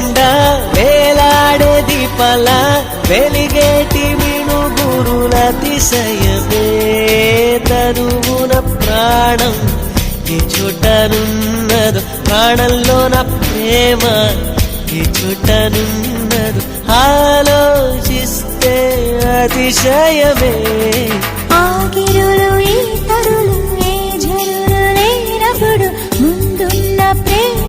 గుండా వేలాడే దీపాల వెలిగేటి మినుగురుల అతిశయమే తనువున ప్రాణం ఈ చుట్టనున్నదు ప్రాణంలోన ప్రేమ ఈ చుట్టనున్నదు ఆలోచిస్తే అతిశయమే